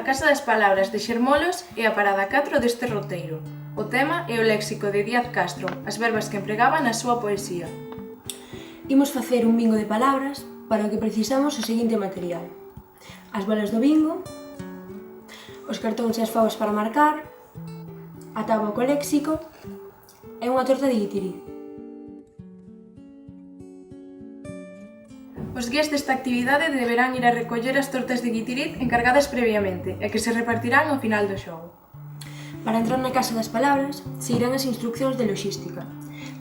A Casa das Palabras de Xermolos é a parada 4 deste roteiro. O tema é o léxico de Díaz Castro, as verbas que empregaba na súa poesía. Imos facer un bingo de palabras para o que precisamos o seguinte material: as bolas do bingo, os cartóns e as favas para marcar, a táboa co léxico e unha torta de guitiriz. Os guías desta actividade deberán ir a recoller as tortas de guitiriz encargadas previamente e que se repartirán ao final do xogo. Para entrar na Casa das Palabras, seguirán as instruccións de loxística,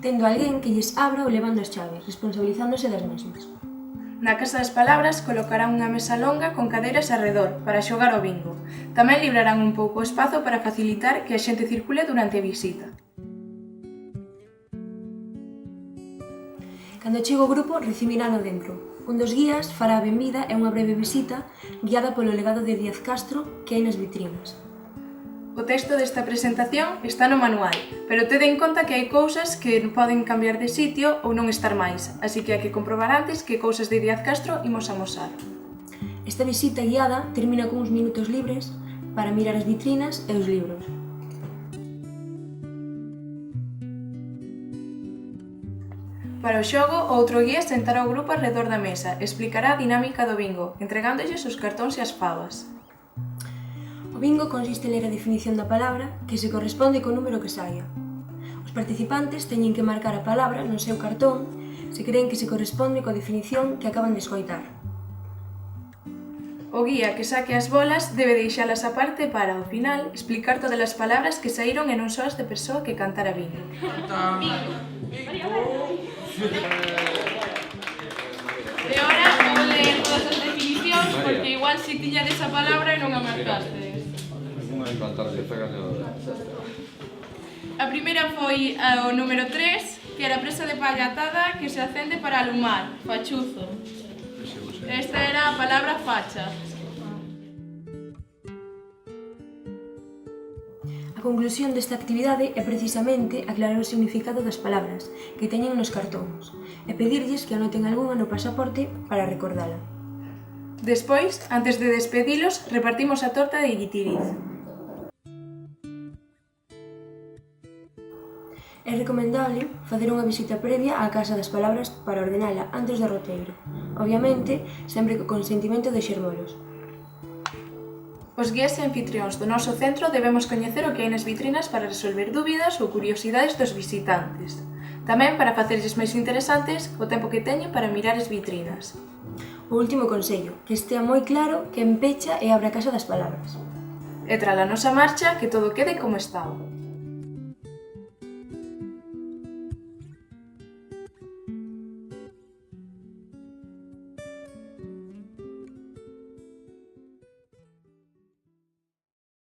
tendo alguén que lles abra ou levando as chaves, responsabilizándose das mesmas. Na Casa das Palabras colocarán unha mesa longa con cadeiras arredor para xogar ao bingo. Tamén librarán un pouco o espazo para facilitar que a xente circule durante a visita. Cando chegue o grupo, recibirán dentro. Un dos guías fará a benvida e unha breve visita guiada polo legado de Díaz Castro que hai nas vitrinas. O texto desta presentación está no manual, pero tede en conta que hai cousas que poden cambiar de sitio ou non estar máis, así que hai que comprobar antes que cousas de Díaz Castro imos amosar. Esta visita guiada termina con uns minutos libres para mirar as vitrinas e os libros. Para o xogo, o outro guía sentará o grupo alrededor da mesa e explicará a dinámica do bingo, entregándolles os cartóns e as favas. O bingo consiste en ler a definición da palabra que se corresponde co número que saia. Os participantes teñen que marcar a palabra no seu cartón se creen que se corresponde coa definición que acaban de escoitar. O guía que saque as bolas debe deixalas aparte para, ao final, explicar todas as palabras que saíron e non só as de persoa que cantara bingo. E ora vou ler todas as definicións porque igual si tiña desa palabra e non a marcastes. A primeira foi o número 3, que era a presa de palla atada que se acende para alumar, fachuzo. Esta era a palabra facha. A conclusión desta actividade é precisamente aclarar o significado das palabras que teñen nos cartóns e pedirlles que anoten algunha no pasaporte para recordala. Despois, antes de despedilos, repartimos a torta de guitiriz. É recomendable facer unha visita previa á Casa das Palabras para ordenala antes do roteiro, obviamente sempre co consentimento de Xermolos. Os guías e anfitrións do noso centro debemos coñecer o que hai nas vitrinas para resolver dúbidas ou curiosidades dos visitantes. Tamén para facerlles máis interesantes o tempo que teñen para mirar as vitrinas. O último consello, que estea moi claro quen pecha e abre a Casa das Palabras. E tras a nosa marcha, que todo quede como estaba.